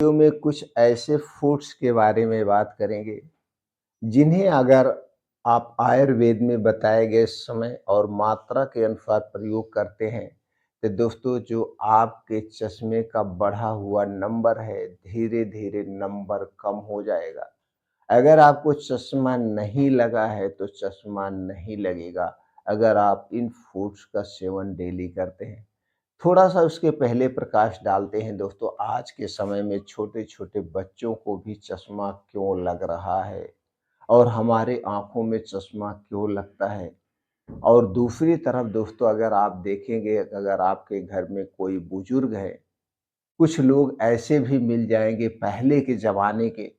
Video में कुछ ऐसे फूड्स के बारे में बात करेंगे, जिन्हें अगर आप आयुर्वेद में बताए गए समय और मात्रा के अनुसार प्रयोग करते हैं, तो दोस्तों जो आपके चश्मे का बढ़ा हुआ नंबर है, धीरे-धीरे नंबर कम हो जाएगा। अगर आपको चश्मा नहीं लगा है, तो चश्मा नहीं लगेगा, अगर आप इन फूड्स का सेवन डेली करते हैं। थोड़ा-सा उसके पहले प्रकाश डालते हैं दोस्तों, आज के समय में छोटे-छोटे बच्चों को भी चश्मा क्यों लग रहा है और हमारे आँखों में चश्मा क्यों लगता है? और दूसरी तरफ दोस्तों अगर आप देखेंगे, अगर आपके घर में कोई बुजुर्ग है, कुछ लोग ऐसे भी मिल जाएँगे पहले के ज़माने के,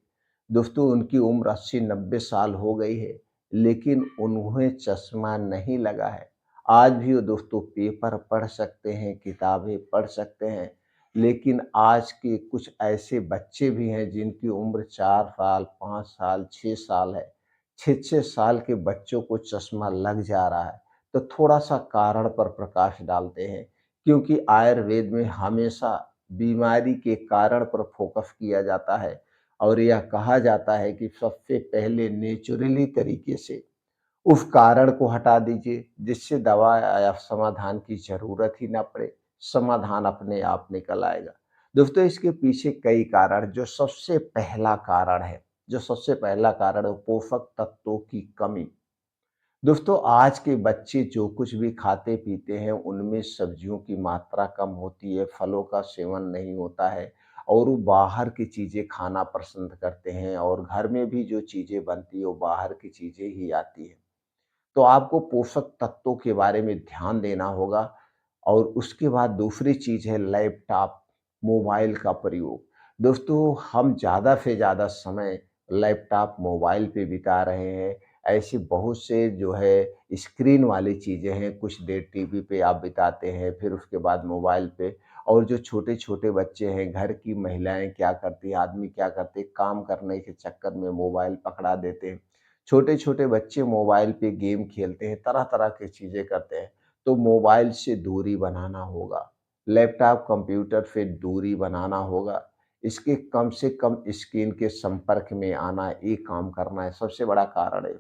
दोस्तों उनकी उम्र 80-90 साल हो गई है, लेकिन उन्हें चश्मा नहीं लगा है। आज भी वो दोस्तों पेपर पढ़ सकते हैं, किताबें पढ़ सकते हैं, लेकिन आज के कुछ ऐसे बच्चे भी हैं जिनकी उम्र 4 साल, 5 साल, 6 साल है। 6-6 साल के बच्चों को चश्मा लग जा रहा है। तो थोड़ा-सा कारण पर प्रकाश डालते हैं, क्योंकि आयुर्वेद में हमेशा बीमारी के कारण पर फोकस किया जाता है और यह कहा जाता है कि सबसे पहले नेचुरली तरीके से उस कारण को हटा दीजिए, जिससे दवा या समाधान की ज़रूरत ही ना पड़े, समाधान अपने आप निकल आएगा। दोस्तों इसके पीछे कई कारण, जो सबसे पहला कारण है पोषक तत्वों की कमी। दोस्तों आज के बच्चे जो कुछ भी खाते-पीते हैं, उनमें सब्जियों की मात्रा कम होती है, फलों का सेवन नहीं होता है और वो बाहर की चीज़ें खाना पसंद करते हैं और घर में भी जो चीज़ें बनती हैं, वो बाहर की चीज़ें ही आती हैं। तो आपको पोषक तत्वों के बारे में ध्यान देना होगा और उसके बाद दूसरी चीज़ है लैपटॉप, मोबाइल का प्रयोग। दोस्तों हम ज़्यादा से ज़्यादा समय लैपटॉप, मोबाइल पे बिता रहे हैं। ऐसे बहुत से जो है स्क्रीन वाली चीज़ें हैं, कुछ देर टीवी पे आप बिताते हैं, फिर उसके बाद मोबाइल पे और जो छोटे-छोटे बच्चे हैं, घर की महिलाएँ क्या करती हैं, आदमी क्या करते हैं, काम करने के चक्कर में मोबाइल पकड़ा देते हैं। छोटे-छोटे बच्चे मोबाइल पे गेम खेलते हैं, तरह-तरह की चीज़ें करते हैं, तो मोबाइल से दूरी बनाना होगा। लैपटॉप, कंप्यूटर से दूरी बनाना होगा। इसके कम से कम स्क्रीन के संपर्क में आना, ये काम करना है, सबसे बड़ा कारण है।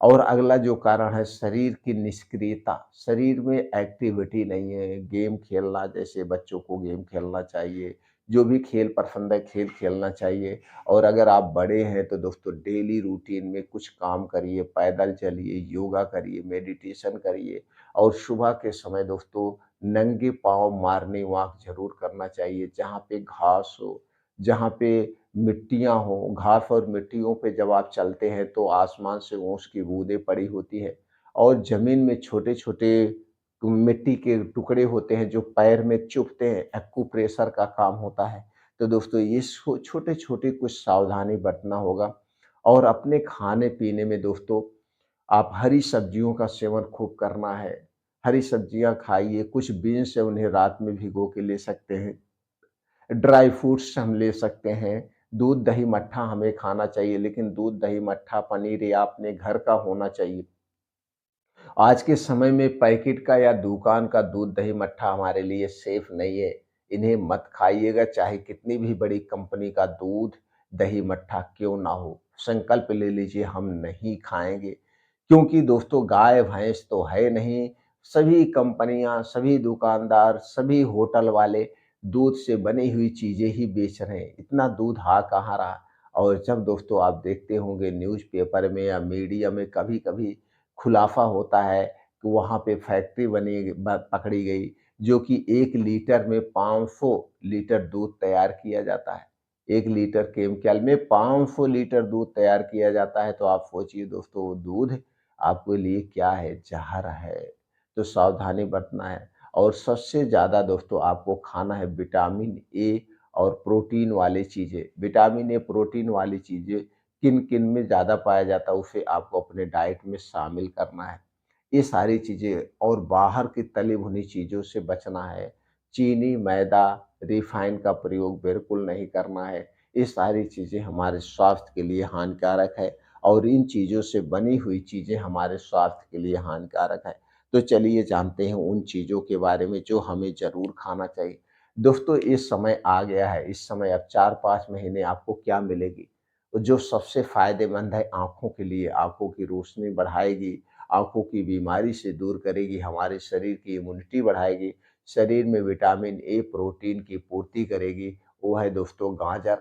और अगला जो कारण है शरीर की निष्क्रियता, शरीर में एक्टिविटी नहीं है, गेम खेलना जैसे बच्चों को गेम खेलना चाहिए, जो भी खेल पसंद है खेल खेलना चाहिए और अगर आप बड़े हैं तो दोस्तों डेली रूटीन में कुछ काम करिए, पैदल चलिए, योगा करिए, मेडिटेशन करिए और सुबह के समय दोस्तों नंगे पाँव मॉर्निंग वॉक ज़रूर करना चाहिए, जहाँ पे घास हो, जहाँ पे मिट्टियाँ हों, घास और मिट्टियों पे जब आप चलते हैं तो आसमान से ओस की बूँदें पड़ी होती हैं और ज़मीन में छोटे-छोटे मिट्टी के टुकड़े होते हैं जो पैर में चुभते हैं, एक्यूप्रेशर का काम होता है। तो दोस्तों ये छोटे-छोटे कुछ सावधानी बरतना होगा और अपने खाने-पीने में दोस्तों आप हरी सब्जियों का सेवन खूब करना है। हरी सब्जियाँ खाइए, कुछ बीन्स है उन्हें रात में भिगो के ले सकते हैं। ड्राई फ्रूट्स हम ले सकते हैं, दूध, दही, मट्ठा हमें खाना चाहिए, लेकिन दूध, दही, मट्ठा, पनीर या अपने घर का होना चाहिए। आज के समय में पैकेट का या दुकान का दूध, दही, मट्ठा हमारे लिए सेफ नहीं है। इन्हें मत खाइएगा, चाहे कितनी भी बड़ी कंपनी का दूध, दही, मट्ठा क्यों ना हो। संकल्प ले लीजिए हम नहीं खाएँगे, क्योंकि दोस्तों गाय-भैंस तो है नहीं, सभी कंपनियाँ, सभी दुकानदार, सभी होटल वाले दूध से बनी हुई चीज़ें ही बेच रहे हैं। इतना दूध आ कहाँ रहा? और जब दोस्तों आप देखते होंगे न्यूज़पेपर में या मीडिया में कभी-कभी खुलासा होता है कि वहाँ पे फैक्ट्री बनी ब पकड़ी गई, जो कि 1 लीटर में 500 लीटर दूध तैयार किया जाता है। 1 लीटर केमिकल में 500 लीटर दूध तैयार किया जाता है, तो आप सोचिए दोस्तों वो दूध आपके लिए क्या है? ज़हर है। तो सावधानी बरतना है और सबसे ज़्यादा दोस्तों आपको खाना है विटामिन ए और प्रोटीन वाली चीज़ें। विटामिन ए, प्रोटीन वाली चीज़ें किन-किन में ज़्यादा पाया जाता है, उसे आपको अपने डाइट में शामिल करना है। ये सारी चीज़ें और बाहर की तली भुनी चीज़ों से बचना है। चीनी, मैदा, रिफ़ाइन का प्रयोग बिल्कुल नहीं करना है। ये सारी चीज़ें हमारे स्वास्थ्य के लिए हानिकारक है और इन चीज़ों से बनी हुई चीज़ें हमारे स्वास्थ्य के लिए हानिकारक है। तो चलिए जानते हैं उन चीज़ों के बारे में जो हमें ज़रूर खाना चाहिए। दोस्तों ये समय आ गया है, इस समय अब 4-5 महीने आपको क्या मिलेगी? तो जो सबसे फ़ायदेमंद है आँखों के लिए, आँखों की रोशनी बढ़ाएगी, आँखों की बीमारी से दूर करेगी, हमारे शरीर की इम्यूनिटी बढ़ाएगी, शरीर में विटामिन ए, प्रोटीन की पूर्ति करेगी, वो है दोस्तों गाजर।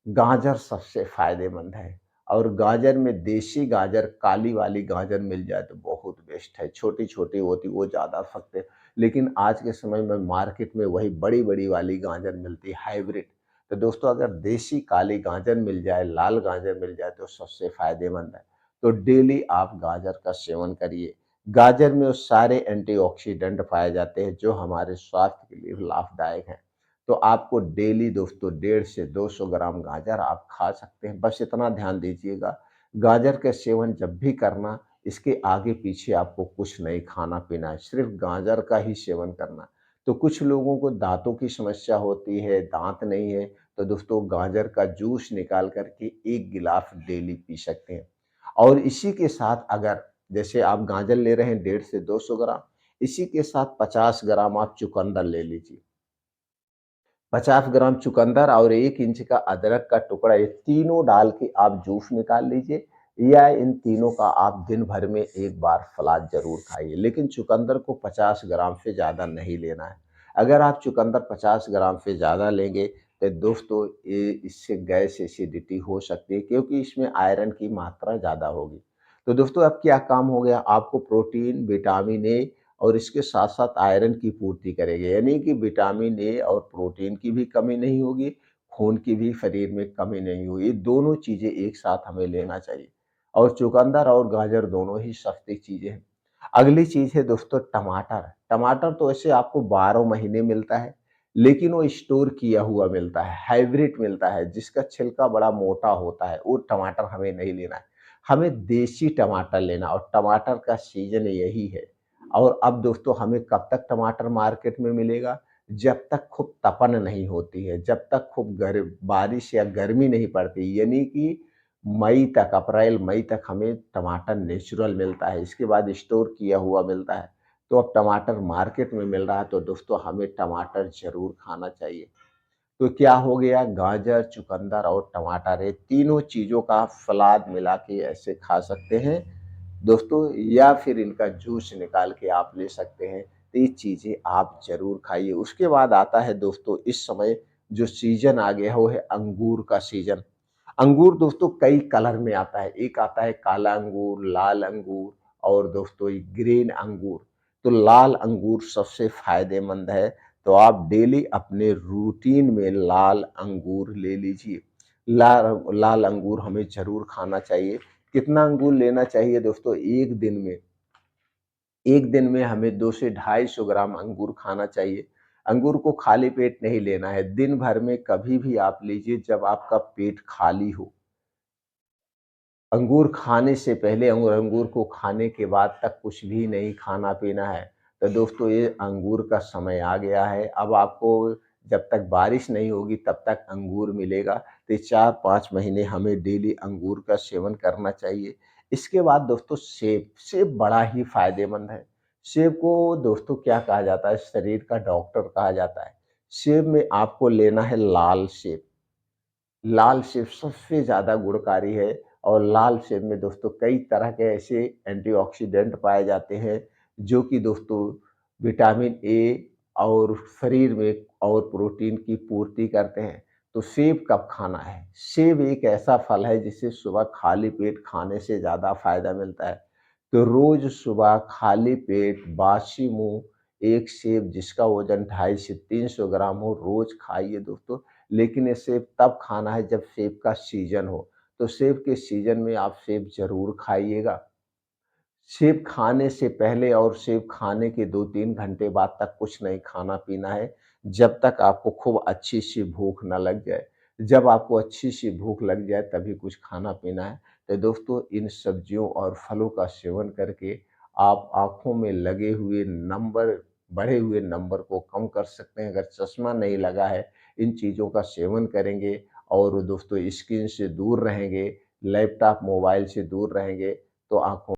गाजर सबसे फ़ायदेमंद है और गाजर में देसी गाजर, काली वाली गाजर मिल जाए तो बहुत बेस्ट है। छोटी-छोटी होती वो ज़्यादा सख्त है, लेकिन आज के समय में मार्केट में वही बड़ी-बड़ी वाली गाजर मिलती है हाइब्रिड। तो दोस्तों अगर देसी काली गाजर मिल जाए, लाल गाजर मिल जाए तो सबसे फ़ायदेमंद है। तो डेली आप गाजर का सेवन करिए। गाजर में वो सारे एंटीऑक्सीडेंट पाए जाते हैं जो हमारे स्वास्थ्य के लिए लाभदायक हैं। तो आपको डेली दोस्तों 1.5 से 200 ग्राम गाजर आप खा सकते हैं। बस इतना ध्यान दीजिएगा, गाजर का सेवन जब भी करना, इसके आगे-पीछे आपको कुछ नहीं खाना-पीना है, सिर्फ़ गाजर का ही सेवन करना है। तो कुछ लोगों को दाँतों की समस्या होती है, दाँत नहीं है, तो दोस्तों गाजर का जूस निकाल कर के 1 गिलास डेली पी सकते हैं। और इसी के साथ अगर जैसे आप गाजर ले रहे हैं 1.5 से 200 ग्राम, इसी के साथ 50 ग्राम आप चुकंदर ले लीजिए। 50 ग्राम चुकंदर और 1 इंच का अदरक का टुकड़ा, ये तीनों डाल के आप जूस निकाल लीजिए या इन तीनों का आप दिन भर में एक बार सलाद ज़रूर खाइए। लेकिन चुकंदर को 50 ग्राम से ज़्यादा नहीं लेना है। अगर आप चुकंदर 50 ग्राम से ज़्यादा लेंगे तो दोस्तों ये इससे गैस एसिडिटी हो सकती है क्योंकि इसमें आयरन की मात्रा ज़्यादा होगी। तो दोस्तों अब क्या काम हो गया, आपको प्रोटीन, विटामिन ए और इसके साथ-साथ आयरन की पूर्ति करेंगे, यानी कि विटामिन ए और प्रोटीन की भी कमी नहीं होगी, खून की भी शरीर में कमी नहीं होगी। ये दोनों चीज़ें एक साथ हमें लेना चाहिए और चुकंदर और गाजर दोनों ही सस्ती चीज़ें हैं। अगली चीज़ है दोस्तों टमाटर। टमाटर तो ऐसे आपको 12 महीने मिलता है, लेकिन वो स्टोर किया हुआ मिलता है, हाइब्रिड मिलता है, जिसका छिलका बड़ा मोटा होता है, वो टमाटर हमें नहीं लेना है। हमें देसी टमाटर लेना और टमाटर का सीज़न यही है। और अब दोस्तों हमें कब तक टमाटर मार्केट में मिलेगा? जब तक खूब तपन नहीं होती है, जब तक खूब बारिश या गर्मी नहीं पड़ती, यानी कि मई तक, अप्रैल-मई तक हमें टमाटर नेचुरल मिलता है, इसके बाद स्टोर किया हुआ मिलता है। तो अब टमाटर मार्केट में मिल रहा है तो दोस्तों हमें टमाटर ज़रूर खाना चाहिए। तो क्या हो गया, गाजर, चुकंदर और टमाटर, ये तीनों चीज़ों का सलाद मिला के ऐसे खा सकते हैं दोस्तों, या फिर इनका जूस निकाल के आप ले सकते हैं। तो ये चीज़ें आप ज़रूर खाइए। उसके बाद आता है दोस्तों इस समय जो सीज़न आ गया है वो है अंगूर का सीज़न। अंगूर दोस्तों कई कलर में आता है। एक आता है काला अंगूर, लाल अंगूर और दोस्तों ये ग्रीन अंगूर। तो लाल अंगूर सबसे फ़ायदेमंद है, तो आप डेली अपने रूटीन में लाल अंगूर ले लीजिए। लाल लाल अंगूर हमें ज़रूर खाना चाहिए। कितना अंगूर लेना चाहिए दोस्तों? 1 दिन में हमें 2 से 250 ग्राम अंगूर खाना चाहिए। अंगूर को खाली पेट नहीं लेना है, दिन भर में कभी भी आप लीजिए जब आपका पेट खाली हो। अंगूर खाने से पहले और अंगूर को खाने के बाद तक कुछ भी नहीं खाना-पीना है। तो दोस्तों ये अंगूर का समय आ गया है। अब आपको जब तक बारिश नहीं होगी तब तक अंगूर मिलेगा। तो ये 4-5 महीने हमें डेली अंगूर का सेवन करना चाहिए। इसके बाद दोस्तों सेब, सेब बड़ा ही फ़ायदेमंद है। सेब को दोस्तों क्या कहा जाता है? शरीर का डॉक्टर कहा जाता है। सेब में आपको लेना है लाल सेब। लाल सेब सबसे ज़्यादा गुणकारी है और लाल सेब में दोस्तों कई तरह के ऐसे एंटीऑक्सीडेंट पाए जाते हैं, जो कि दोस्तों विटामिन ए और शरीर में और प्रोटीन की पूर्ति करते हैं। तो सेब कब खाना है? सेब एक ऐसा फल है जिसे सुबह खाली पेट खाने से ज़्यादा फ़ायदा मिलता है। तो रोज़ सुबह खाली पेट बासी मुँह 1 सेब जिसका वज़न 250 से 300 ग्राम हो, रोज़ खाइए दोस्तों। लेकिन ये सेब तब खाना है जब सेब का सीज़न हो। तो सेब के सीज़न में आप सेब ज़रूर खाइएगा। सेब खाने से पहले और सेब खाने के 2-3 घंटे बाद तक कुछ नहीं खाना-पीना है, जब तक आपको खूब अच्छी-सी भूख ना लग जाए। जब आपको अच्छी-सी भूख लग जाए तभी कुछ खाना-पीना है। तो दोस्तों इन सब्जियों और फलों का सेवन करके आप आँखों में लगे हुए नंबर, बढ़े हुए नंबर को कम कर सकते हैं। अगर चश्मा नहीं लगा है, इन चीज़ों का सेवन करेंगे और दोस्तों स्क्रीन से दूर रहेंगे, लैपटॉप, मोबाइल से दूर रहेंगे, तो आँखों